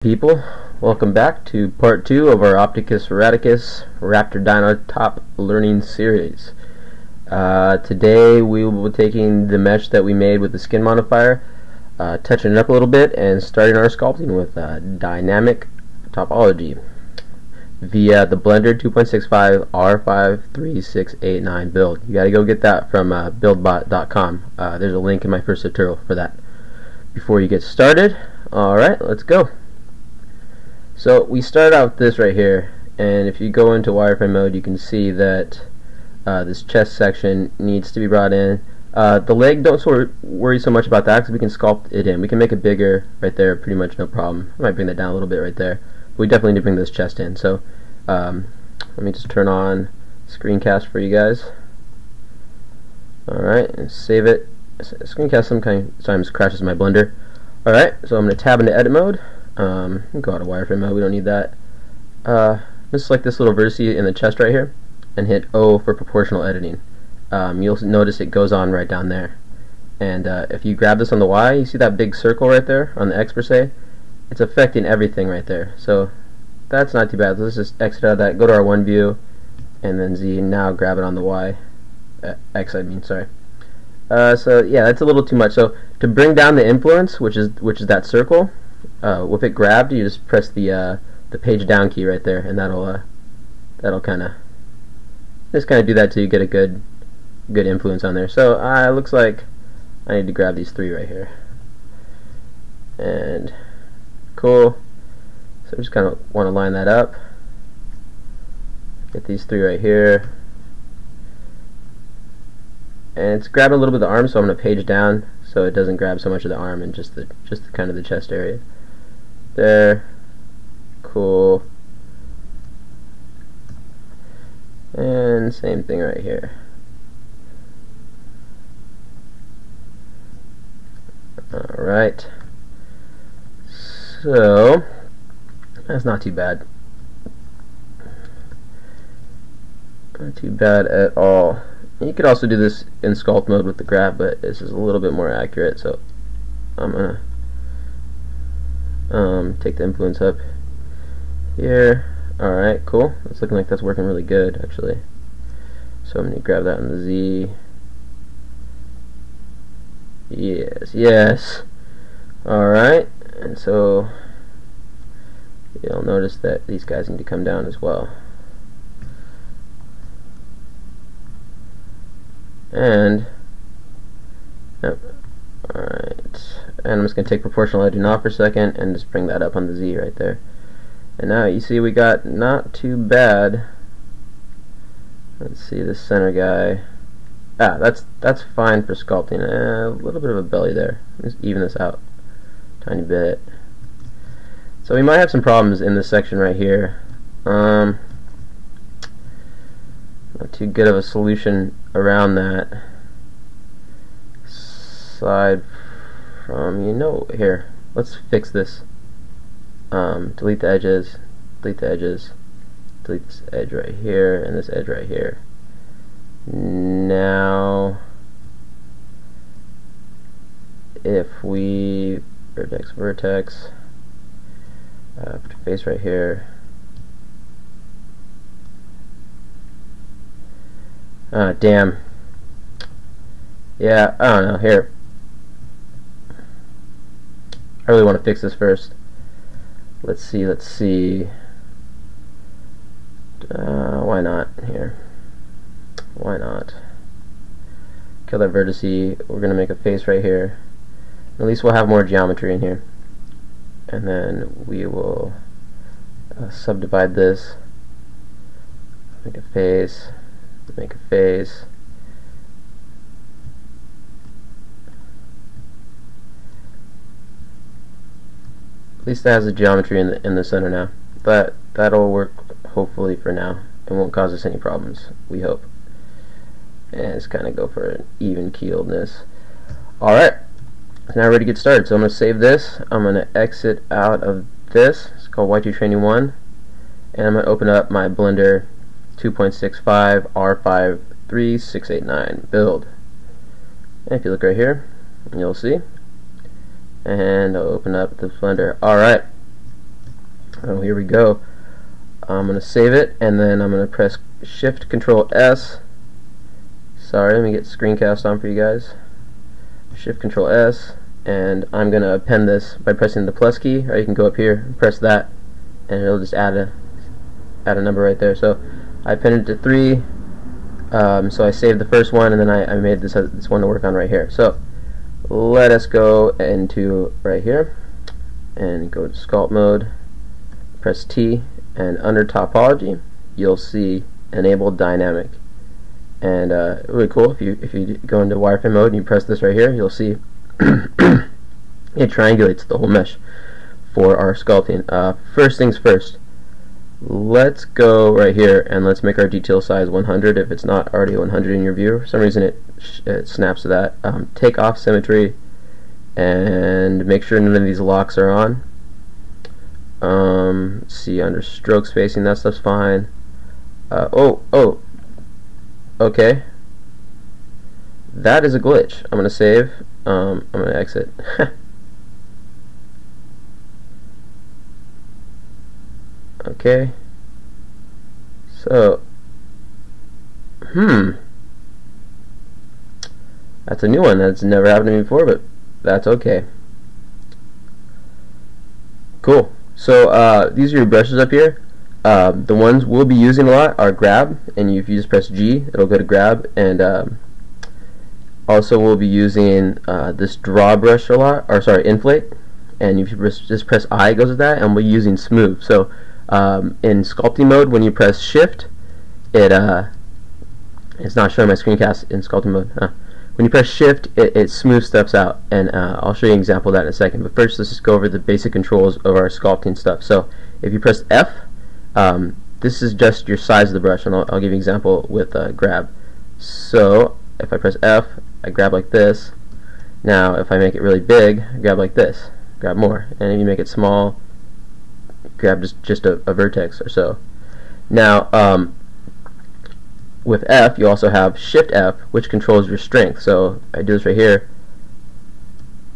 People, welcome back to part 2 of our Opticus Radicus RAPTOR Dynotop learning series. Today we will be taking the mesh that we made with the skin modifier, touching it up a little bit, and starting our sculpting with Dynamic Topology via the Blender 2.65 R53689 build. You gotta go get that from buildbot.com. There's a link in my first tutorial for that. Before you get started, alright, let's go. So we start out with this right here, and if you go into wireframe mode you can see that this chest section needs to be brought in. The leg, don't worry so much about that because we can sculpt it in. We can make it bigger right there, pretty much no problem. I might bring that down a little bit right there. But we definitely need to bring this chest in. So let me just turn on screencast for you guys. Alright, and save it. Screencast sometimes crashes my Blender. Alright, so I'm going to tab into edit mode. Go out of wireframe mode, we don't need that. Just select this little vertice in the chest right here and hit O for proportional editing. You'll notice it goes on right down there. And if you grab this on the Y, you see that big circle right there on the X per se? It's affecting everything right there. So that's not too bad. Let's just exit out of that, go to our one view, and then Z, now grab it on the Y. X I mean, sorry. So yeah, that's a little too much. So to bring down the influence, which is that circle, with it grabbed, you just press the page down key right there, and that'll kind of do that till you get a good influence on there. So it looks like I need to grab these three right here, and cool. So I just kind of want to line that up. Get these three right here, and it's grabbing a little bit of the arm, so I'm going to page down so it doesn't grab so much of the arm and just the kind of the chest area. There, cool, and same thing right here. Alright, so that's not too bad. Not too bad at all. You could also do this in sculpt mode with the graph, but this is a little bit more accurate, so I'm gonna take the influence up here. Alright, cool. It's looking like that's working really good, actually. So I'm going to grab that on the Z. Yes, yes. Alright, and so you'll notice that these guys need to come down as well. And yep. Alright, and I'm just going to take proportional editing off for a second and just bring that up on the Z right there. And now you see we got not too bad. Let's see this center guy. That's fine for sculpting. A little bit of a belly there. Just even this out tiny bit. So we might have some problems in this section right here. Not too good of a solution around that. Aside from, here, let's fix this. Delete the edges, delete this edge right here, and this edge right here. Now, if we vertex, put a face right here. Damn. Yeah, I don't know. Here, I really want to fix this first. Let's see. Why not? Here. Why not? Kill that vertice. We're going to make a face right here. At least we'll have more geometry in here. And then we will subdivide this. Make a face. Make a face. At least that has the geometry in the center now. But that'll work hopefully for now. It won't cause us any problems, we hope. And let's kind of go for an even keeledness. Alright, now we're ready to get started. So I'm going to save this. I'm going to exit out of this. It's called Y2 Training 1. And I'm going to open up my Blender 2.65 R53689 build. And if you look right here, you'll see. And I'll open up the Blender. Alright, Oh, here we go. I'm going to save it, and then I'm going to press Shift Control S. Sorry, let me get screencast on for you guys. Shift Control S, and I'm going to append this by pressing the plus key, or you can go up here and press that, and it'll just add a number right there. So I appended it to 3. So I saved the first one, and then I made this one to work on right here. So let us go into right here and go to Sculpt mode, press T, and under Topology you'll see Enable Dynamic. And really cool, if you go into wireframe mode and you press this right here, you'll see it triangulates the whole mesh for our sculpting. First things first, let's go right here and let's make our detail size 100 if it's not already 100 in your view. For some reason it snaps to that. Take off symmetry and make sure none of these locks are on. See, under stroke spacing, that stuff's fine. Okay, that is a glitch. I'm gonna save. I'm gonna exit. Okay, so that's a new one. That's never happened to me before, but that's okay. Cool. So these are your brushes up here. The ones we'll be using a lot are grab, and if you just press G, it'll go to grab. And also we'll be using this draw brush a lot, or sorry, inflate. And if you just press I, it goes with that. And we're using smooth. So in sculpting mode, when you press Shift, it's not showing my screencast in sculpting mode. When you press Shift, it smooths stuff out, and I'll show you an example of that in a second. But first, let's just go over the basic controls of our sculpting stuff. So if you press F, this is just your size of the brush, and I'll give you an example with grab. So if I press F, I grab like this. Now if I make it really big, I grab like this, grab more. And if you make it small, grab just a vertex or so. Now with F, you also have Shift F, which controls your strength. So I do this right here,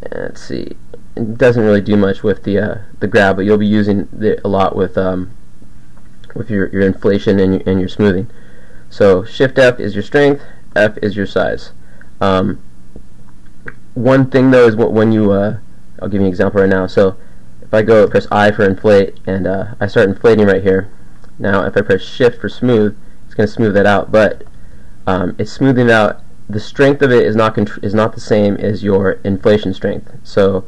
and let's see, it doesn't really do much with the grab, but you'll be using it a lot with your inflation and your smoothing. So Shift F is your strength, F is your size. One thing though is when you I'll give you an example right now. So if I go press I for inflate, and I start inflating right here. Now if I press Shift for smooth, it's going to smooth that out, but it's smoothing out. The strength of it is not the same as your inflation strength. So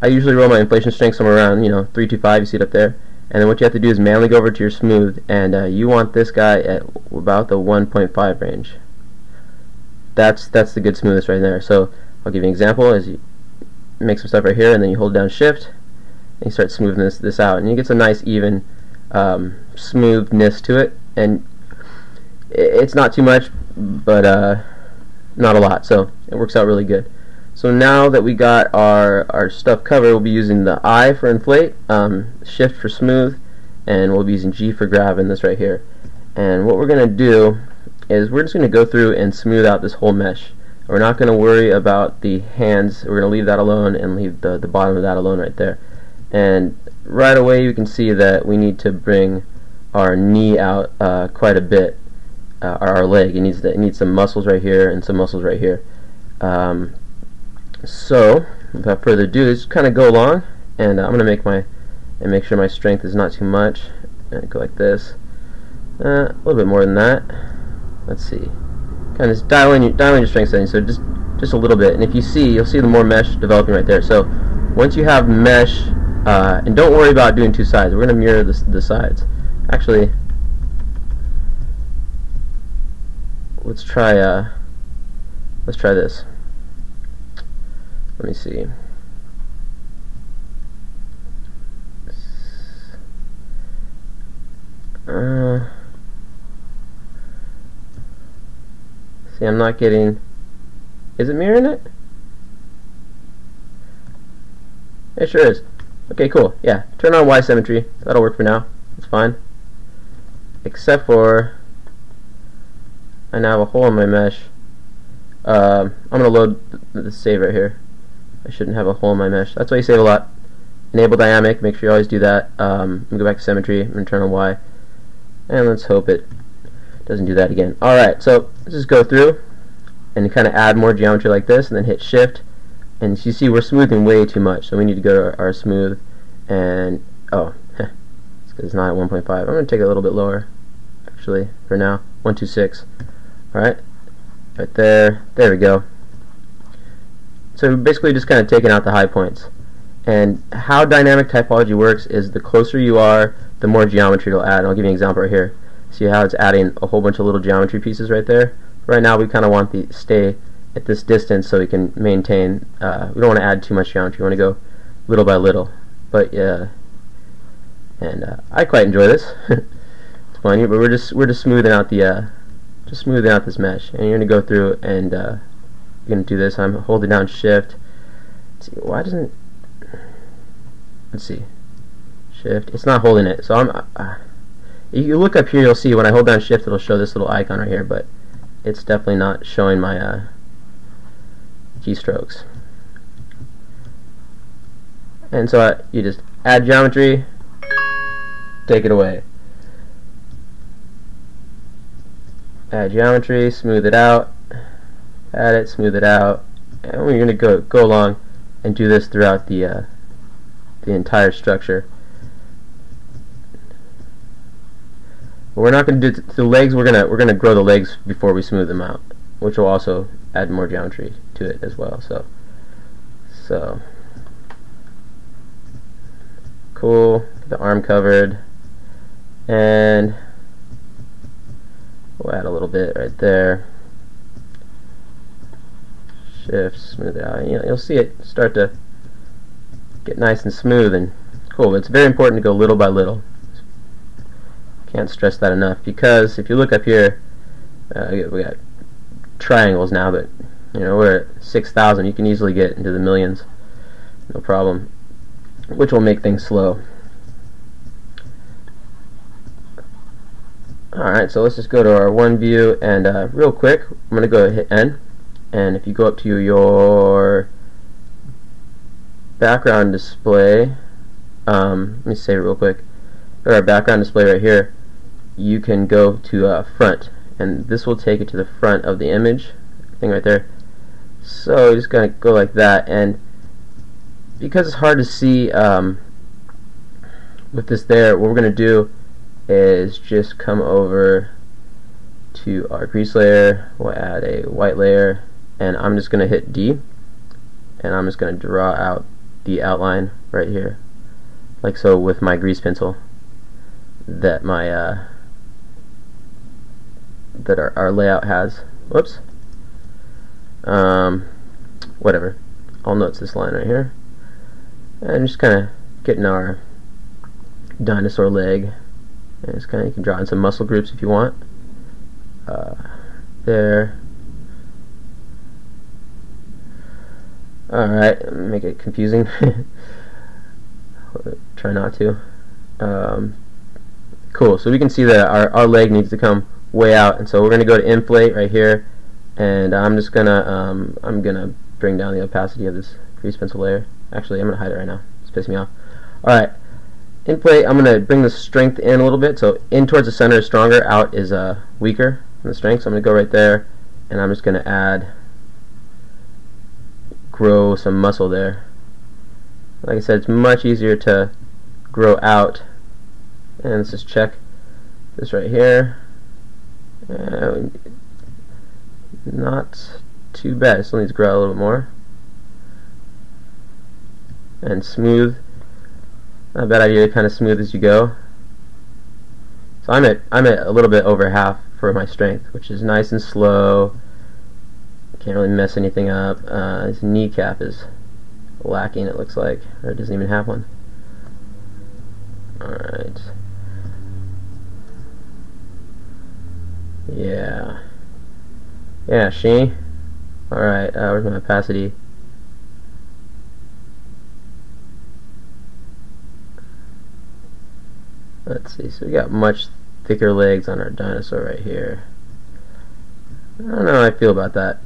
I usually roll my inflation strength somewhere around 325. You see it up there. And then what you have to do is manually go over to your smooth, and you want this guy at about the 1.5 range. That's the good smoothness right there. So I'll give you an example. As you make some stuff right here, and then you hold down Shift, and you start smoothing this out, and you get some nice even smoothness to it. And it's not too much, but not a lot, so it works out really good. So now that we got our stuff covered, we'll be using the I for inflate, Shift for smooth, and we'll be using G for grab in this right here. And what we're going to do is we're just going to go through and smooth out this whole mesh. We're not going to worry about the hands. We're going to leave that alone and leave the bottom of that alone right there. And right away you can see that we need to bring our knee out quite a bit. Our leg, it needs some muscles right here and some muscles right here. So without further ado, just kind of go along, and I'm gonna make sure my strength is not too much, and go like this, a little bit more than that. Let's see, kind of just dial in your strength settings, so just a little bit. And if you see, you'll see the more mesh developing right there. So once you have mesh, and don't worry about doing two sides. We're gonna mirror the sides. Actually, let's try this. Let me see. See, I'm not getting. Is it mirroring it? It sure is. Okay, cool. Yeah, turn on Y symmetry. That'll work for now. It's fine. Except for I now have a hole in my mesh. I'm gonna load the save right here. I shouldn't have a hole in my mesh. That's why you save a lot. enable dynamic, make sure you always do that. Let me go back to symmetry, I'm going to turn on Y, and let's hope it doesn't do that again. Alright, so let's just go through and kind of add more geometry like this, and then hit shift, and you see we're smoothing way too much, so we need to go to our smooth, and oh, it's because it's not at 1.5. I'm going to take it a little bit lower, actually, for now, 126. Alright, right there, there we go. So basically just kind of taking out the high points. And how dynamic typology works is the closer you are, the more geometry it'll add. I'll give you an example right here. See how it's adding a whole bunch of little geometry pieces right there? Right now we kind of want to stay at this distance so we can maintain, we don't want to add too much geometry, we want to go little by little. But yeah, and I quite enjoy this. It's fun, but we're just smoothing out the just smoothing out this mesh, and you're gonna go through and you're gonna do this. I'm holding down shift. Let's see, why doesn't, let's see, shift, it's not holding it, so I'm if you look up here you'll see when I hold down shift it'll show this little icon right here, but it's definitely not showing my keystrokes. And so you just add geometry, take it away. Add geometry, smooth it out, add it, smooth it out, and we're going to go along and do this throughout the entire structure. But we're not going to do the legs. We're gonna grow the legs before we smooth them out, which will also add more geometry to it as well. So cool. The arm covered, and we'll add a little bit right there. Shift, smooth it out. You'll see it start to get nice and smooth and cool. It's very important to go little by little. Can't stress that enough, because if you look up here, we got triangles now, but you know, we're at 6,000. You can easily get into the millions, no problem, which will make things slow. Alright, so let's just go to our one view, and real quick, I'm going to go hit N, and if you go up to your background display, let me save it real quick. Go to our background display right here. You can go to front, and this will take it to the front of the image thing right there. So you're just gonna go like that, and because it's hard to see with this there, what we're gonna do is just come over to our grease layer. We'll add a white layer, and I'm just gonna hit D, and I'm just gonna draw out the outline right here, like so, with my grease pencil that my that our layout has. Whoops. Whatever. I'll note this line right here, and just kind of getting our dinosaur leg, and just kind of, you can draw in some muscle groups if you want. There. Alright, make it confusing. Try not to. Cool, so we can see that our leg needs to come way out, and so we're going to go to inflate right here, and I'm just gonna bring down the opacity of this grease pencil layer. Actually, I'm gonna hide it right now. It's pissing me off. Alright, inflate, I'm gonna bring the strength in a little bit, so in towards the center is stronger, out is weaker in the strength, so I'm gonna go right there, and I'm just gonna grow some muscle there. Like I said, it's much easier to grow out. And let's just check this right here. Not too bad. It still needs to grow a little bit more. And smooth. Not a bad idea to kind of smooth as you go. So I'm at a little bit over half for my strength, which is nice and slow. Can't really mess anything up. His kneecap is lacking, it looks like, or it doesn't even have one. Alright. Yeah. Yeah, she. Alright, where's my opacity? Let's see, so we got much thicker legs on our dinosaur right here. I don't know how I feel about that.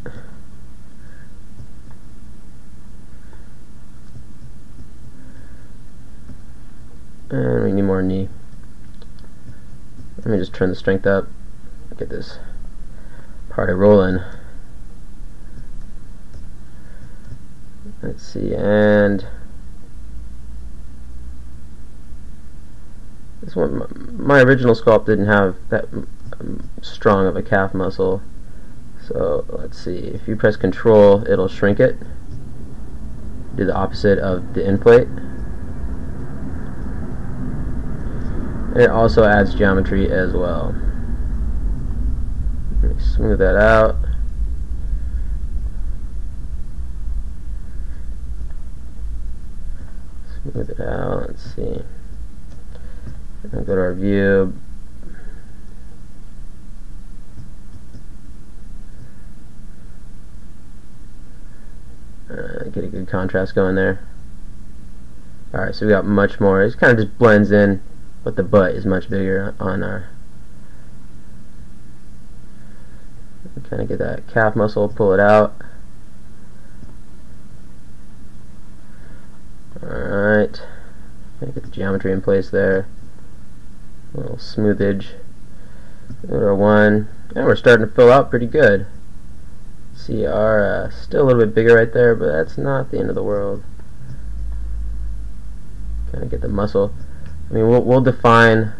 more knee. Let me just turn the strength up, get this party rolling. Let's see, and this one, my original sculpt didn't have that strong of a calf muscle. So let's see, if you press Control, it'll shrink it. Do the opposite of the end plate. And it also adds geometry as well. Let me smooth that out. Smooth it out, let's see. And go to our view. Get a good contrast going there. Alright, so we got much more. It kind of just blends in, but the butt is much bigger on our. Kind of get that calf muscle, pull it out. Alright, get the geometry in place there. A little smoothage. Go to our one, and we're starting to fill out pretty good. See our still a little bit bigger right there, but that's not the end of the world. Kind of get the muscle. I mean, we'll define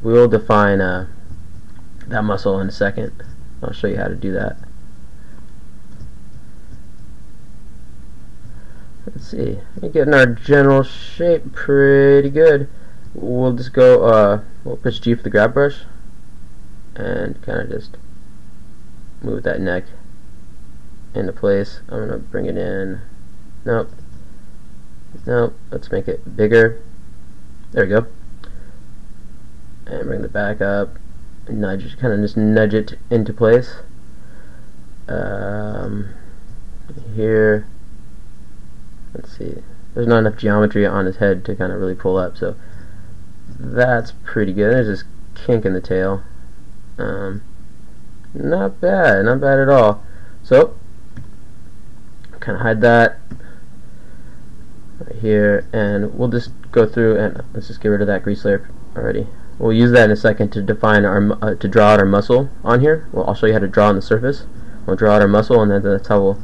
that muscle in a second. I'll show you how to do that. Let's see, we're getting our general shape pretty good. We'll just go. We'll push G for the grab brush, and kind of just move that neck into place. I'm gonna bring it in. Nope. Nope. Let's make it bigger. There we go. And bring the back up. Nudge, kind of just nudge it into place. Here. Let's see. There's not enough geometry on his head to kind of really pull up, so that's pretty good. There's this kink in the tail. Not bad, not bad at all. So, kind of hide that right here, and we'll just go through and let's just get rid of that grease layer already. We'll use that in a second to define our to draw out our muscle on here. Well, I'll show you how to draw on the surface. We'll draw out our muscle, and then that's how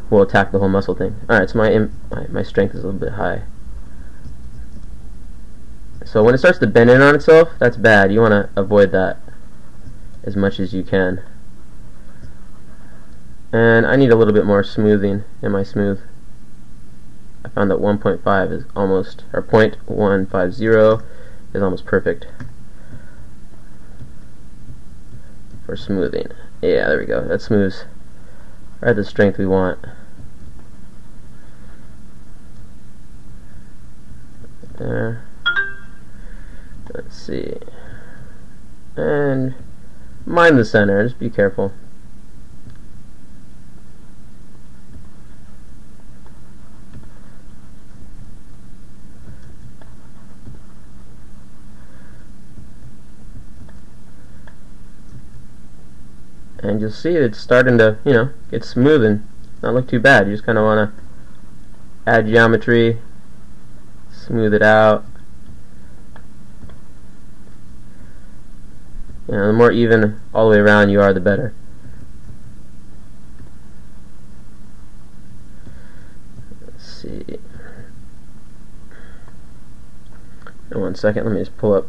we'll attack the whole muscle thing. All right, so my strength is a little bit high. So when it starts to bend in on itself, that's bad. You want to avoid that as much as you can. And I need a little bit more smoothing in my smooth. I found that 1.5 is almost, or 0.150 is almost perfect for smoothing. Yeah, there we go. That smooths right the strength we want. There. Let's see. And mind the center, just be careful. And you'll see it's starting to, get smooth and not look too bad. You just kind of want to add geometry, smooth it out. The more even all the way around you are, the better. Let's see. In 1 second, let me just pull up.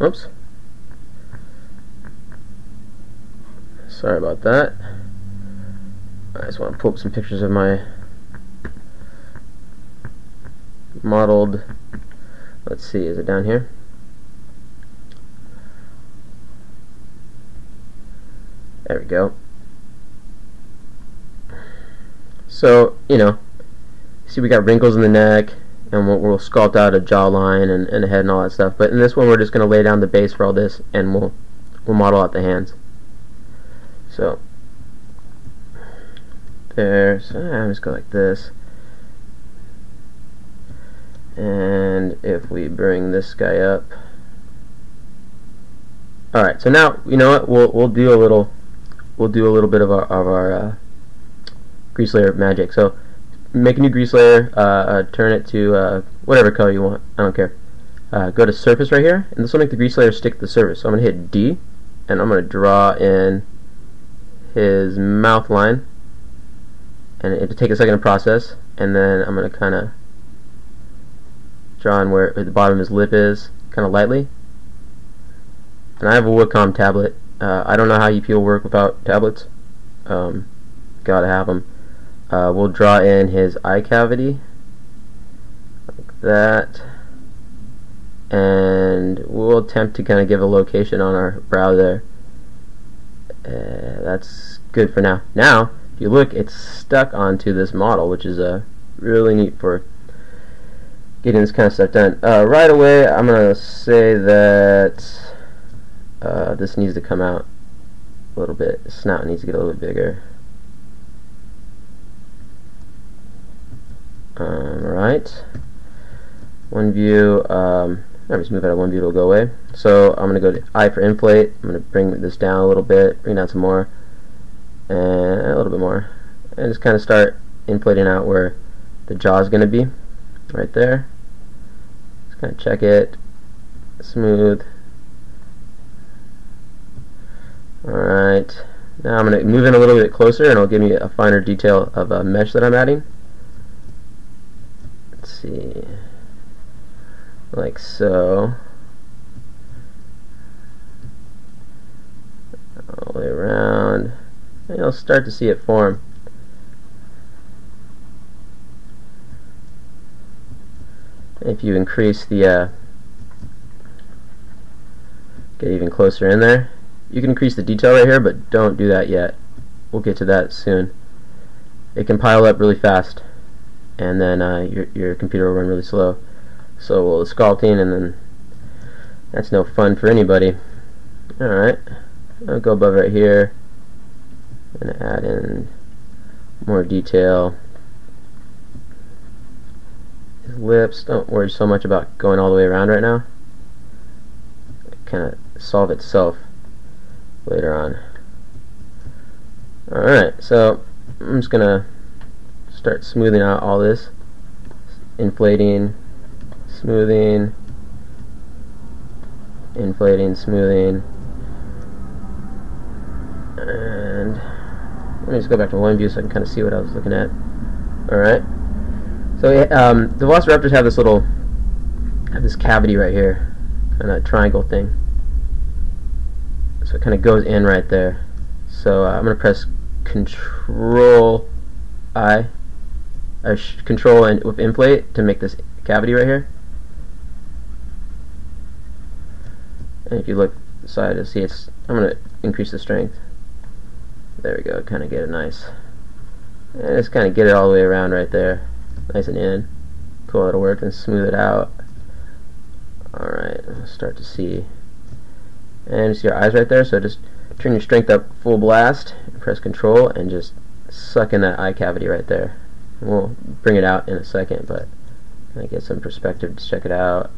Oops. Sorry about that. I just want to pull up some pictures of my modeled. Let's see, is it down here? There we go. So, see we got wrinkles in the neck, and we'll sculpt out a jawline and a head and all that stuff. But in this one, we're just going to lay down the base for all this, and we'll model out the hands. So, there. So I'm just go like this. And if we bring this guy up. Alright, so now, you know what, we'll do a little bit of our grease layer magic. So make a new grease layer, turn it to whatever color you want, I don't care. Go to surface right here, and this will make the grease layer stick to the surface. So I'm going to hit D, and I'm going to draw in his mouth line, and it'll take a second to process, and then I'm going to kind of draw in where the bottom of his lip is, kind of lightly. And I have a Wacom tablet. I don't know how you people work without tablets. Gotta have them. We'll draw in his eye cavity, like that, and we'll attempt to kind of give a location on our brow there. That's good for now. Now, if you look, it's stuck onto this model, which is really neat for getting this kind of stuff done. Right away, I'm gonna say that this needs to come out a little bit. The snout needs to get a little bit bigger. Alright. One view, I'll just move out of one view, it'll go away. So I'm going to go to I for inflate. I'm going to bring this down a little bit, bring down some more, and a little bit more. And just kind of start inflating out where the jaw is going to be, right there. Just kind of check it, smooth. Alright, now I'm going to move in a little bit closer and it'll give me a finer detail of a mesh that I'm adding. Let's see, like so. All the way around, and you'll start to see it form. If you increase the, get even closer in there, you can increase the detail right here, but don't do that yet. We'll get to that soon. It can pile up really fast, and then your computer will run really slow. So we'll sculpting, and then that's no fun for anybody. Alright, I'll go above right here and add in more detail. His lips, don't worry so much about going all the way around right now. Kind of solve itself later on. Alright, so I'm just gonna start smoothing out all this, inflating, smoothing, inflating, smoothing, and let me just go back to one view so I can kind of see what I was looking at. Alright, so the Velociraptors have this cavity right here, kind of triangle thing, so it kind of goes in right there. So I'm going to press Control I, Control and with inflate to make this cavity right here. And if you look side, you'll see I'm going to increase the strength. There we go, kind of get it nice. And just kind of get it all the way around right there, nice and in. Cool, that'll work, and smooth it out. Alright, I'll start to see. And you see your eyes right there, so just turn your strength up full blast, and press Control, and just suck in that eye cavity right there. And we'll bring it out in a second, but kind of get some perspective. Just check it out.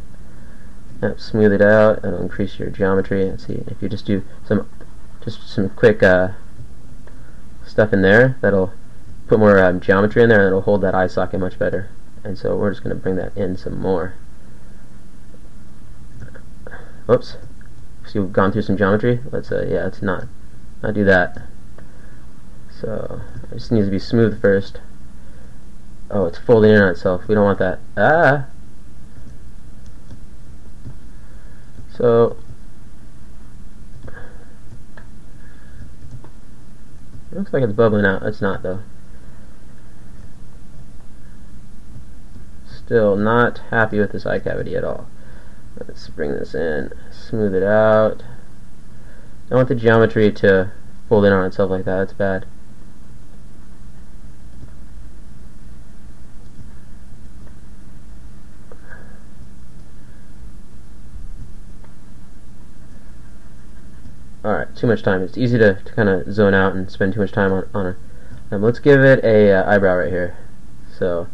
Yep, smooth it out. That'll increase your geometry. Let's see, if you just do some quick stuff in there, that'll put more geometry in there, and it'll hold that eye socket much better. And so we're just going to bring that in some more. Oops. See, we've gone through some geometry. Let's let's not do that. So it just needs to be smooth first. Oh, it's folding in on itself. We don't want that. So it looks like it's bubbling out. It's not though. Still not happy with this eye cavity at all. Let's bring this in, smooth it out. I want the geometry to fold in on itself like that. That's bad. Alright, too much time. It's easy to kind of zone out and spend too much time on it. Let's give it a eyebrow right here. So,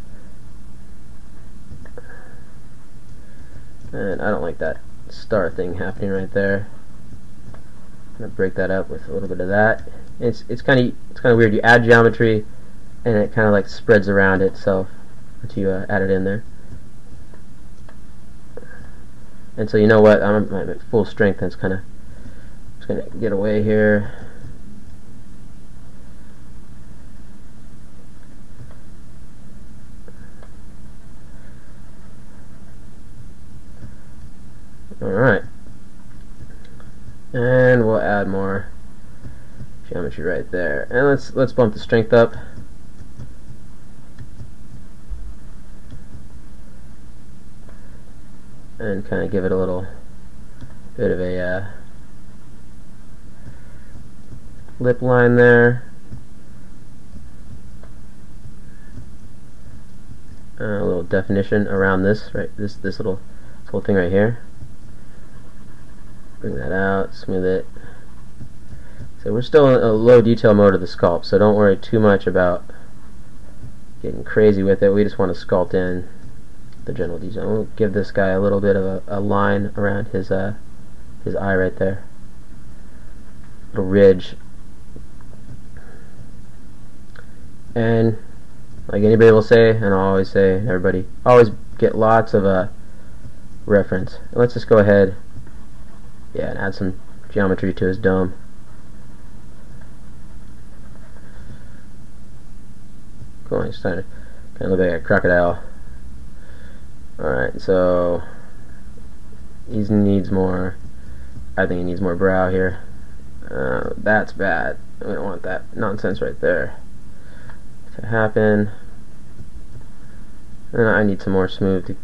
and I don't like that star thing happening right there. I'm gonna break that up with a little bit of that. It's kind of weird. You add geometry, and it kind of like spreads around itself once you add it in there. And so you know what, I'm at full strength, and it's kind of just going to get away here. Alright, and we'll add more geometry right there, and let's bump the strength up. And kind of give it a little bit of a lip line there. A little definition around this, right? This whole thing right here. Bring that out, smooth it. So we're still in a low detail mode of the sculpt, so don't worry too much about getting crazy with it. We just want to sculpt in the general detail. We'll give this guy a little bit of a line around his eye right there. A ridge. And like anybody will say, and I'll always say, everybody, always get lots of reference. And let's just go ahead, yeah, and add some geometry to his dome. Cool, he's starting to kind of look like a crocodile. Alright, so he needs more. I think he needs more brow here. That's bad. We don't want that nonsense right there to happen. And I need some more smooth.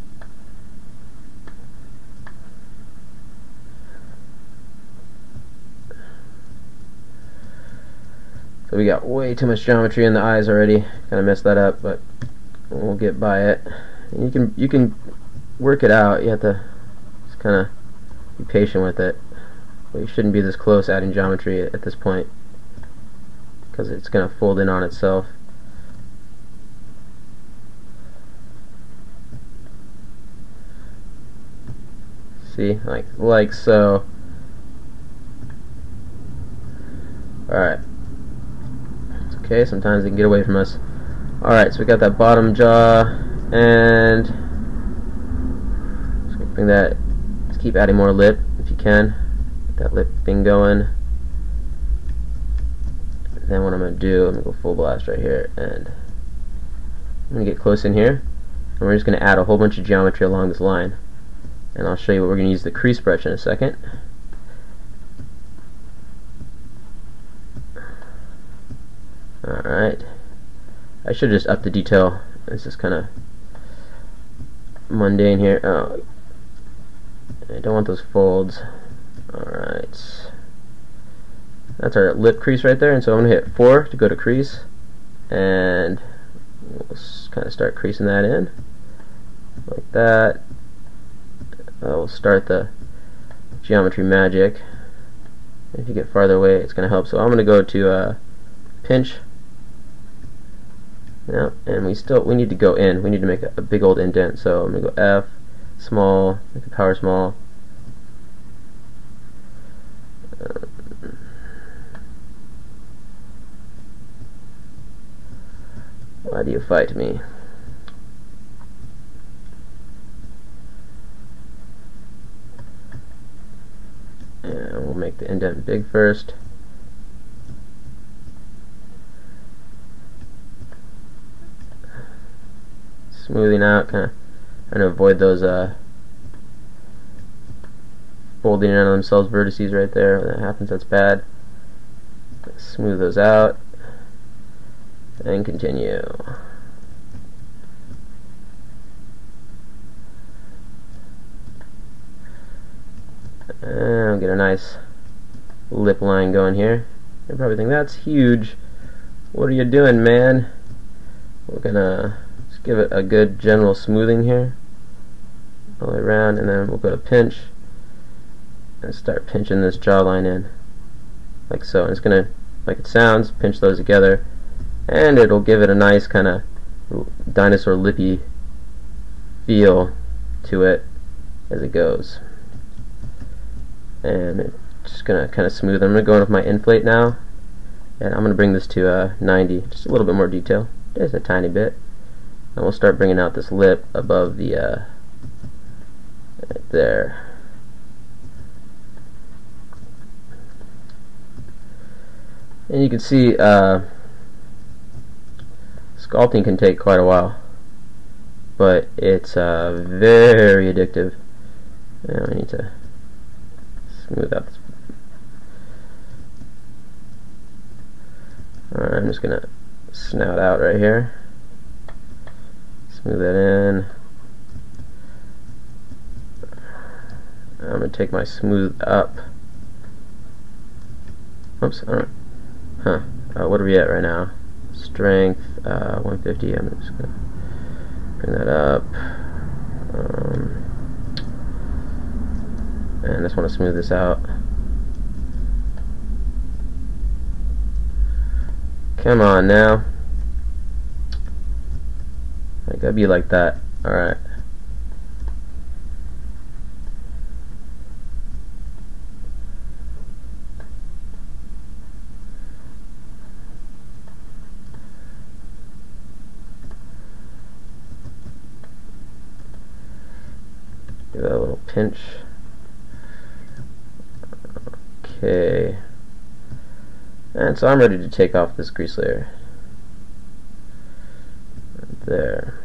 So we got way too much geometry in the eyes already. Kind of messed that up, but we'll get by it. And you can work it out. You have to just kind of be patient with it. But you shouldn't be this close adding geometry at this point, because it's going to fold in on itself. See, like so. Alright. It's okay, sometimes they can get away from us. Alright, so we got that bottom jaw, and just bring that, just keep adding more lip if you can. Get that lip thing going. And then what I'm going to do, I'm going to go full blast right here, and I'm going to get close in here, and we're just going to add a whole bunch of geometry along this line. And I'll show you what we're going to use the crease brush in a second. Alright. I should just up the detail. This is kind of mundane here. Oh, I don't want those folds. Alright. That's our lip crease right there. And so I'm going to hit 4 to go to crease. And we'll kind of start creasing that in. Like that. We'll start the geometry magic. If you get farther away, it's going to help. So I'm going to go to pinch. Yeah, and we need to go in. We need to make a big old indent. So I'm going to go F, small, make the power small. Why do you fight me? And we'll make the indent big first. Smoothing out, kind of trying to avoid those folding in on themselves vertices right there. When that happens, that's bad. Smooth those out and continue. And I'll get a nice lip line going here. You probably think that's huge. What are you doing, man? We're gonna just give it a good general smoothing here all the way around, and then we'll go to pinch and start pinching this jawline in like so. And it's gonna, like it sounds, pinch those together, and it'll give it a nice kind of dinosaur lippy feel to it as it goes. And it's just gonna kind of smooth. I'm gonna go in with my inflate now, and I'm gonna bring this to 90, just a little bit more detail. just a tiny bit. And we'll start bringing out this lip above the right there. And you can see sculpting can take quite a while, but it's very addictive. Now I need to smooth out this. Alright, I'm just gonna snout out right here. Smooth that in. I'm gonna take my smooth up. Oops, alright. What are we at right now? Strength 150. I'm just gonna bring that up. And I just want to smooth this out. Come on now. I gotta be like that. Alright. Give that a little pinch. Okay. And so I'm ready to take off this grease layer. Right there.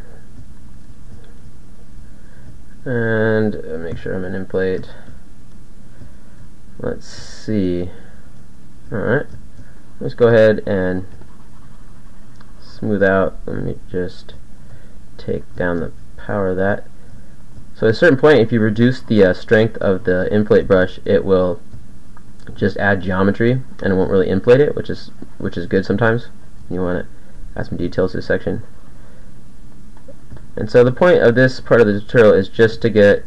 And make sure I'm in end-plate. Let's see. Alright. Let's go ahead and smooth out. Let me just take down the power of that. So at a certain point, if you reduce the strength of the end-plate brush, it will just add geometry and it won't really inflate it, which is good sometimes. You want to add some details to this section. And so the point of this part of the tutorial is just to get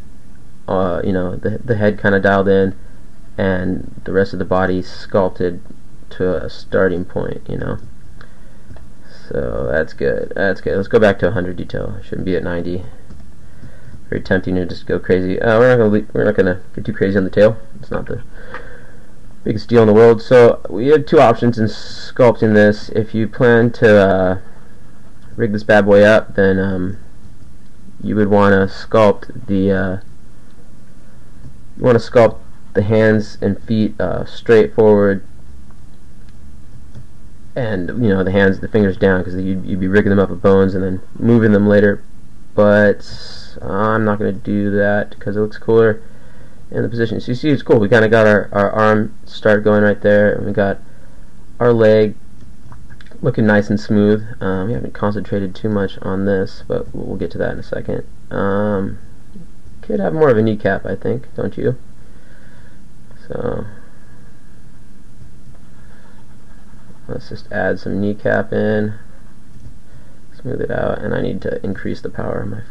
you know, the head kind of dialed in and the rest of the body sculpted to a starting point, you know. So that's good. That's good. Let's go back to 100 detail. Shouldn't be at 90. Very tempting to just go crazy. We're not gonna get too crazy on the tail. It's not the biggest deal in the world. So we have two options in sculpting this. If you plan to rig this bad boy up, then you would want to sculpt the hands and feet straight forward, and you know, the fingers down, because you'd be rigging them up with bones and then moving them later. But I'm not going to do that because it looks cooler in the position. So you see, it's cool. We kind of got our arm start going right there, and we got our leg looking nice and smooth. We haven't concentrated too much on this, but we'll get to that in a second. Could have more of a kneecap, I think, don't you? So let's just add some kneecap in, smooth it out, and I need to increase the power of my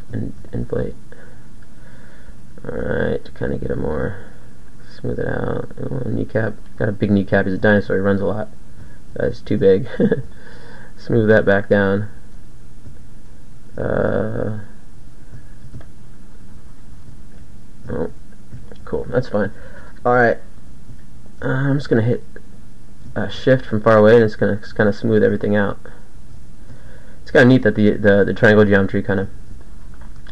end plate. Alright, to kind of get it more, smooth it out. Kneecap, got a big kneecap. He's a dinosaur, he runs a lot. That's too big. Smooth that back down. Oh, cool, that's fine. Alright, I'm just going to hit shift from far away, and it's going to kind of smooth everything out. It's kind of neat that the triangle geometry kind of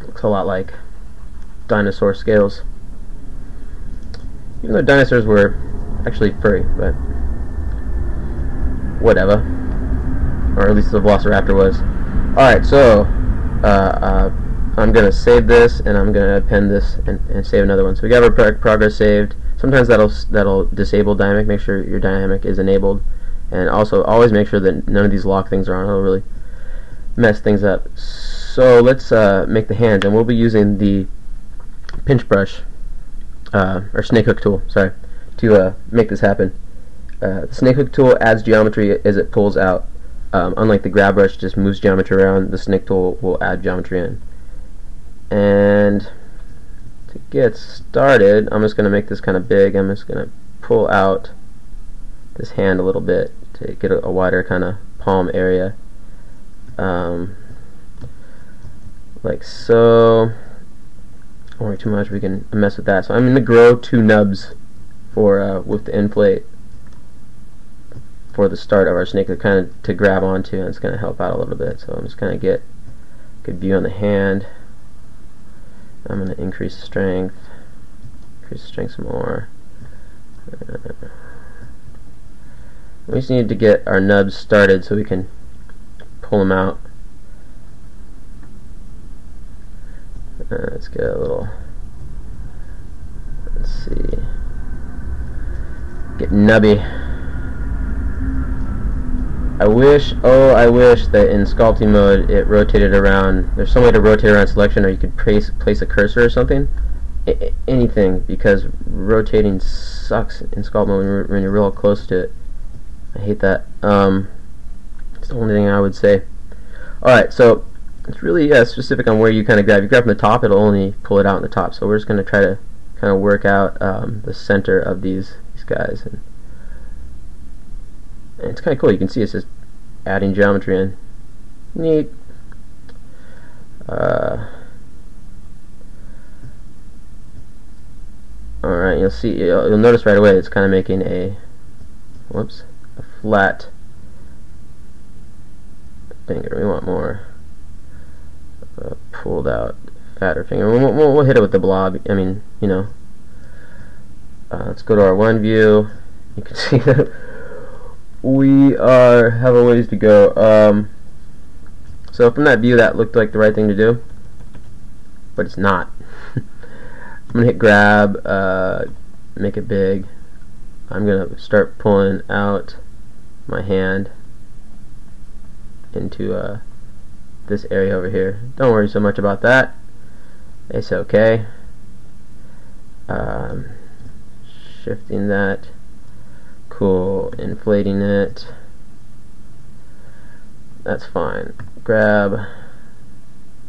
looks a lot like dinosaur scales, even though dinosaurs were actually furry, but whatever, or at least the Velociraptor was. Alright, so I'm going to save this, and I'm going to append this and save another one. So we got our progress saved. Sometimes that'll disable dynamic. Make sure your dynamic is enabled, and also always make sure that none of these lock things are on. It'll really mess things up. So let's make the hands, and we'll be using the pinch brush or snake hook tool, sorry, to make this happen. The snake hook tool adds geometry as it pulls out. Unlike the grab brush, just moves geometry around, the snake tool will add geometry in. And to get started, I'm just going to make this kind of big. I'm just going to pull out this hand a little bit to get a wider kind of palm area, like so. Don't worry too much, we can mess with that. So I'm going to grow 2 nubs for with the end plate before the start of our snake to kind of to grab onto, and it's going to help out a little bit. So I'm just going to get a good view on the hand. I'm going to increase the strength some more. We just need to get our nubs started so we can pull them out. Let's get a little, let's see, get nubby. I wish that in sculpting mode it rotated around. There's some way to rotate around selection, or you could place a cursor or something. Anything, because rotating sucks in sculpt mode when you're real close to it. I hate that. It's the only thing I would say. Alright, so it's really specific on where you kind of grab. If you grab from the top, it'll only pull it out in the top. So we're just going to try to kind of work out the center of these guys. And it's kind of cool. You can see it's just adding geometry in. Neat. Alright, you'll see. You'll notice right away it's kind of making a flat finger. We want more pulled out, fatter finger. We'll hit it with the blob. I mean, you know. Let's go to our one view. You can see that we have a ways to go. So from that view, that looked like the right thing to do, but it's not. I'm gonna hit grab, make it big. I'm gonna start pulling out my hand into this area over here. Don't worry so much about that. It's okay. Shifting that. Cool. Inflating it. That's fine. Grab.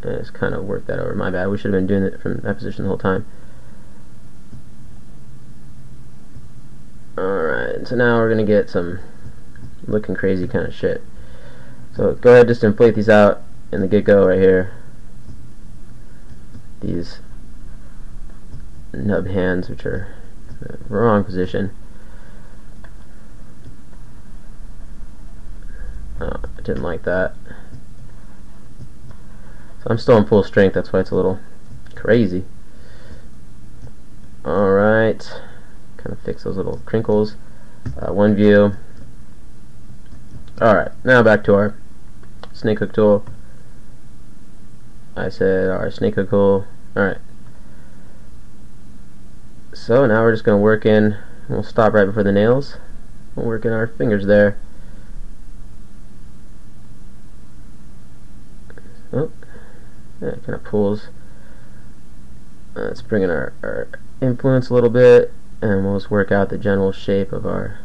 And just kind of work that over. My bad. We should have been doing it from that position the whole time. Alright, so now we're going to get some looking crazy kind of shit. So go ahead, just inflate these out in the get-go right here. These nub hands, which are in the wrong position. Oh, I didn't like that. So I'm still in full strength, that's why it's a little crazy. Alright. Kind of fix those little crinkles. One view. Alright, now back to our snake hook tool. I said our snake hook tool. Alright. So now we're just going to work in, we'll stop right before the nails. We'll work in our fingers there. Oh, yeah, it kind of pulls. Let's bring in our influence a little bit, and we'll just work out the general shape of our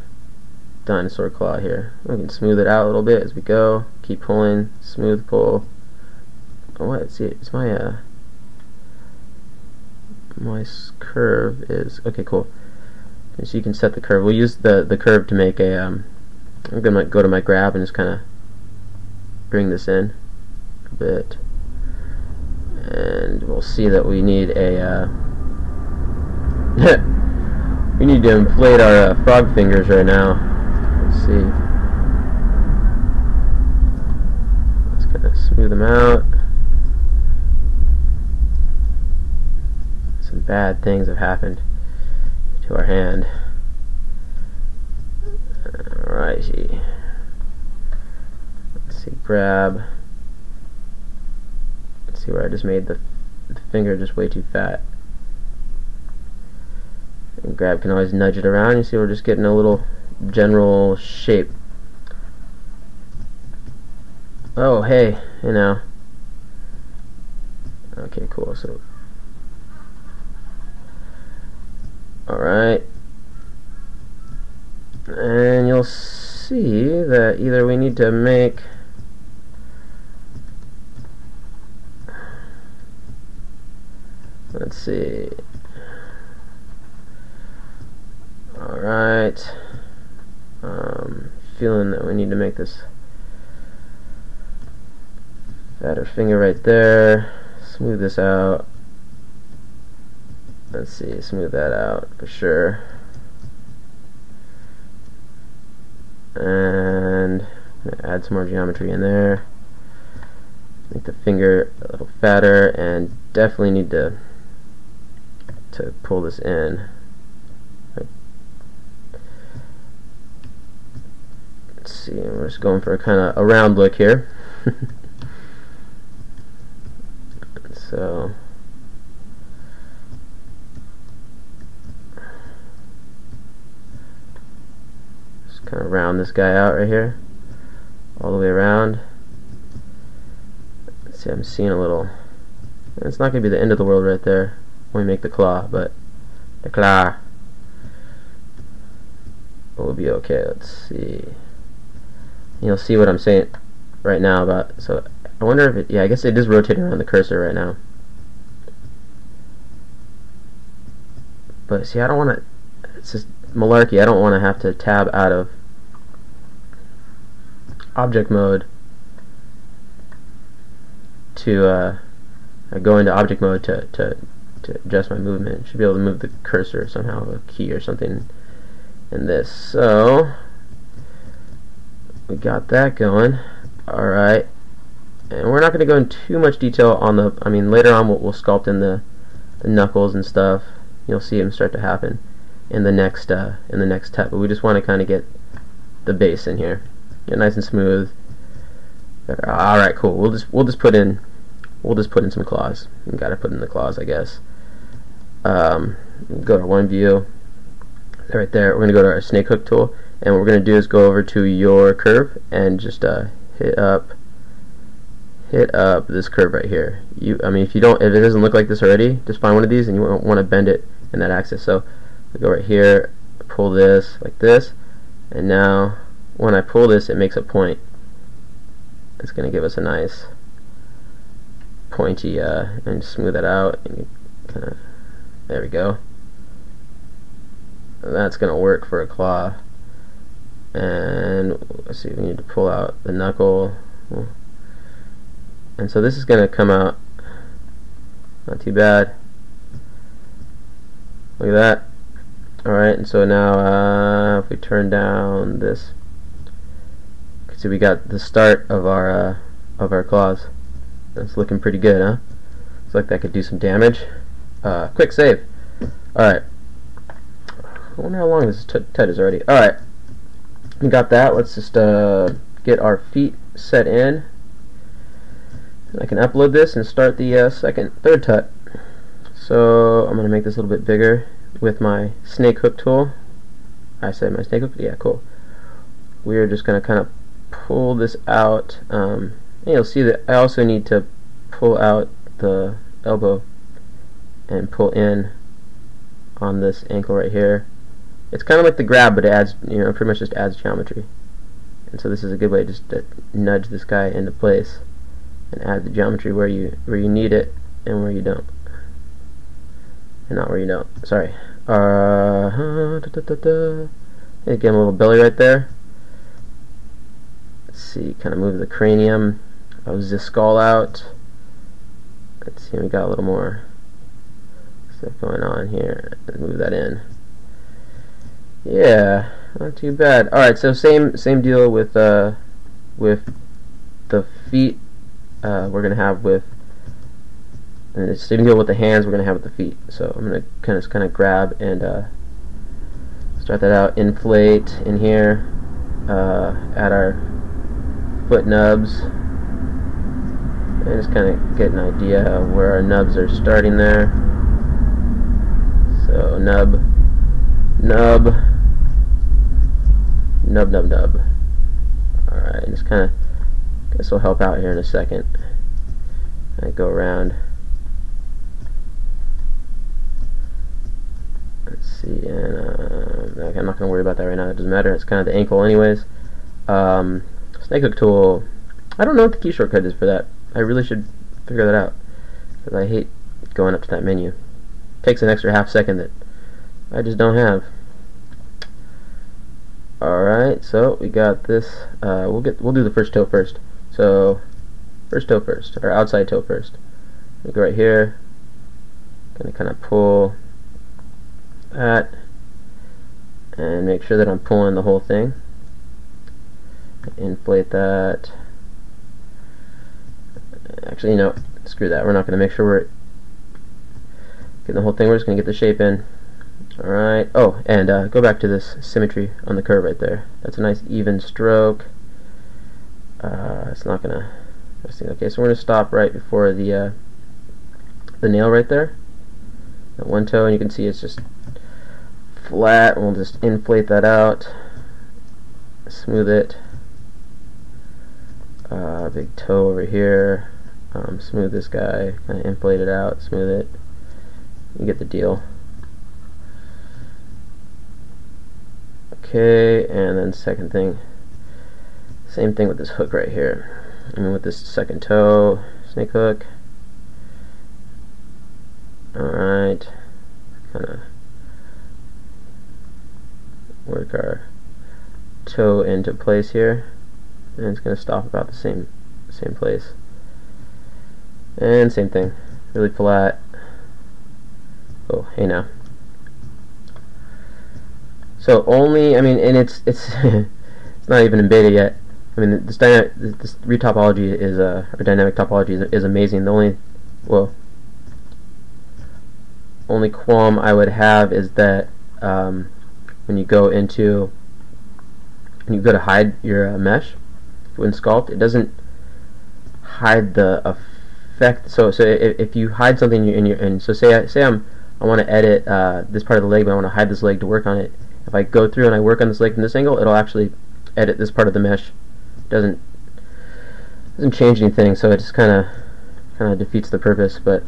dinosaur claw here. We can smooth it out a little bit as we go. Keep pulling, smooth pull. Oh, what? See, it's my my curve is okay. Cool. So you can set the curve. We'll use the curve to make a. I'm gonna go to my grab and just kind of bring this in a bit, and we'll see that we need a. We need to inflate our frog fingers right now. Let's see. Let's kind of smooth them out. Some bad things have happened to our hand. Alrighty. Let's see, grab. Let's see where I just made the finger just way too fat. And grab can always nudge it around. You see we're just getting a little general shape. Oh, hey, you know. Okay, cool. So, alright. And you'll see that either we need to make let's see. Alright. Feeling that we need to make this fatter finger right there. Smooth this out. Let's see, smooth that out for sure. and I'm gonna add some more geometry in there. Make the finger a little fatter, and definitely need to pull this in. Let's see, we're just going for a kind of a round look here. So just kind of round this guy out right here, all the way around. Let's see, I'm seeing a little. It's not going to be the end of the world right there when we make the claw, but the claw will be okay. Let's see. You'll see what I'm saying right now about. So I wonder if it. Yeah, I guess it is rotating around the cursor right now. But see, I don't want to. It's just malarkey. I don't want to have to tab out of object mode to go into object mode to adjust my movement. Should be able to move the cursor somehow, a key or something in this. So we got that going. Alright, and we're not going to go into too much detail on the, I mean later on we'll sculpt in the knuckles and stuff. You'll see them start to happen in the next step, but we just want to kind of get the base in here, get nice and smooth. Alright, cool. We'll just put in some claws. We gotta put in the claws, I guess. Go to one view right there. We're gonna go to our snake hook tool, and what we're gonna do is go over to your curve and just hit up this curve right here. I mean, if it doesn't look like this already, just find one of these and you want to bend it in that axis. So we go right here, pull this like this, and now when I pull this, it makes a point. It's gonna give us a nice pointy, and smooth that out. And kinda, there we go. And that's gonna work for a claw. And let's see, we need to pull out the knuckle, and so this is gonna come out not too bad. Look at that. Alright, and so now if we turn down this, you can see we got the start of our claws. That's looking pretty good, huh? Looks like that could do some damage. Quick save. Alright. I wonder how long this TED is already. Alright. We got that. Let's just get our feet set in. I can upload this and start the third tut. So I'm going to make this a little bit bigger with my snake hook tool. I said my snake hook? Yeah, cool. We're just going to kind of pull this out. And you'll see that I also need to pull out the elbow and pull in on this ankle right here. It's kind of like the grab, but it adds, pretty much just adds geometry. And so this is a good way just to nudge this guy into place and add the geometry where you need it and where you don't, and not where you don't. Sorry. Give him a little belly right there. Let's see, kind of move the cranium of the skull out. Let's see, we got a little more stuff going on here. Let's move that in. Yeah, not too bad. Alright, so same deal with the feet. We're gonna have with, and it's same deal with the hands. We're gonna have with the feet. So I'm gonna kind of grab and start that out. Inflate in here. Add our foot nubs, and just kind of get an idea of where our nubs are starting there. So nub, nub, nub, nub, nub. Alright, just kind of, this will help out here in a second. I go around. Let's see, and okay, I'm not going to worry about that right now. It doesn't matter. It's kind of the ankle, anyways. Snake hook tool. I don't know what the key shortcut is for that. I really should figure that out, because I hate going up to that menu. It takes an extra half second that I just don't have. Alright, so we got this. We'll do the first toe first. So first toe first, or outside toe first. We go right here. Gonna kind of pull that and make sure that I'm pulling the whole thing. inflate that. Actually, you know, screw that. We're not going to make sure we're getting the whole thing. We're just going to get the shape in. Alright. Oh, and go back to this symmetry on the curve right there. That's a nice even stroke. It's not going to... Okay, so we're going to stop right before the nail right there. That one toe, and you can see it's just flat, and we'll just inflate that out. Smooth it. Big toe over here. Smooth this guy, kind of inflate it out, smooth it. You get the deal. Okay, and then second thing, same thing with this hook right here. I mean, with this second toe, snake hook. Alright, kind of work our toe into place here, and it's going to stop about the same place. And same thing, really flat. Oh, hey now. So only, I mean, and it's it's not even in beta yet. I mean, this retopology is or dynamic topology is amazing. The only qualm I would have is that when you go to hide your mesh in Sculpt, it doesn't hide the effect. So if you hide something and so say I want to edit this part of the leg, but I want to hide this leg to work on it. If I go through and I work on this leg from this angle, it'll actually edit this part of the mesh. It doesn't change anything, so it just kind of defeats the purpose. But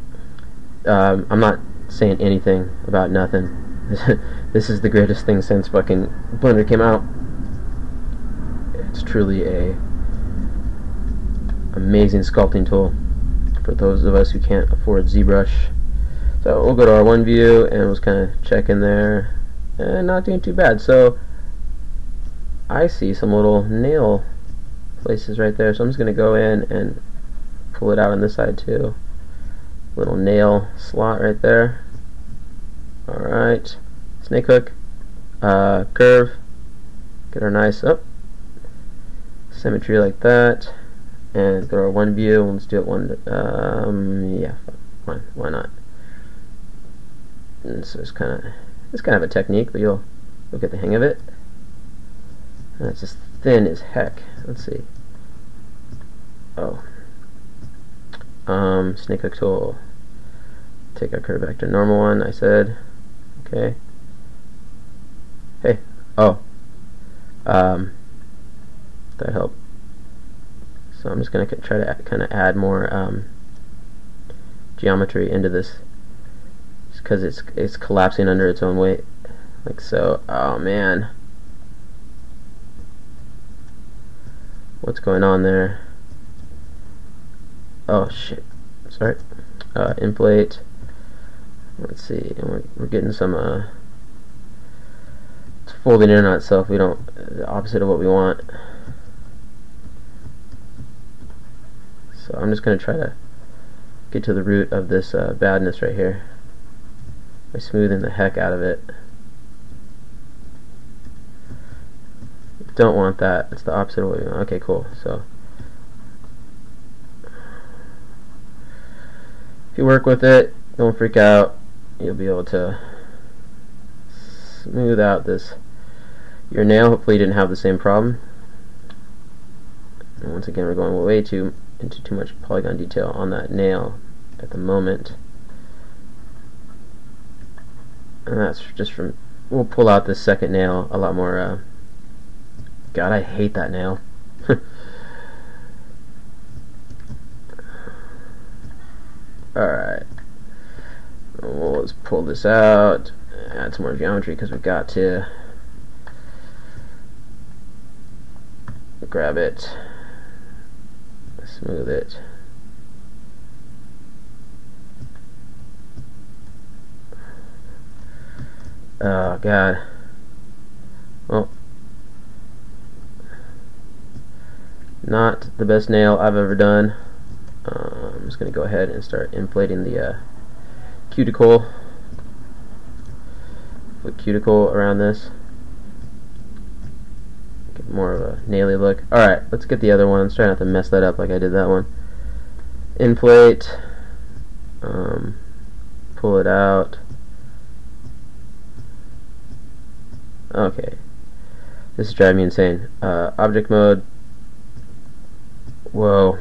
I'm not saying anything about nothing. This is the greatest thing since fucking Blender came out. It's truly a amazing sculpting tool for those of us who can't afford ZBrush. So we'll go to our one view and we'll just kind of check in there, and not doing too bad. So I see some little nail places right there, so I'm just going to go in and pull it out on this side too. Little nail slot right there. Alright, snake hook, curve, get our nice symmetry like that, and go to our one view, and let's do it yeah, fine, why not? And so it's kind of a technique, but you'll get the hang of it. And it's just thin as heck. Let's see. Oh, snake hook tool. Take our curve back to normal one. I said, okay. Hey, oh, that helped. So I'm just gonna try to kind of add more geometry into this, just because it's collapsing under its own weight, like so. Oh man, what's going on there? Oh shit, sorry. Inflate. Let's see, and we're getting some it's folding in on itself. The opposite of what we want. So I'm just going to try to get to the root of this badness right here by smoothing the heck out of it. Don't want that. It's the opposite of what we want. Okay, cool. So if you work with it, don't freak out. You'll be able to smooth out your nail. Hopefully you didn't have the same problem. And once again, we're going way into too much polygon detail on that nail at the moment. And that's just from, we'll pull out this second nail a lot more. God, I hate that nail. Alright. Well, let's pull this out, add some more geometry, because we've got to grab it, smooth it. Oh god. Well, not the best nail I've ever done. I'm just going to go ahead and start inflating the cuticle. Put cuticle around this. Get more of a naily look. Alright, let's get the other one. Let's try not to mess that up like I did that one. Inflate. Pull it out. Okay. This is driving me insane. Object mode. Whoa.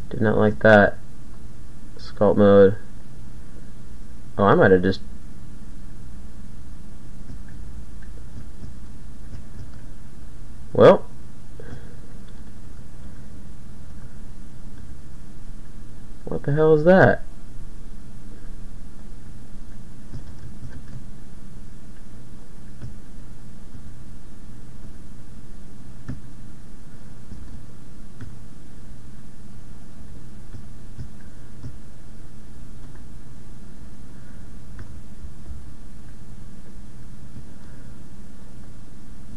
Did not like that. Sculpt mode. Oh, I might have just... Well. What the hell is that?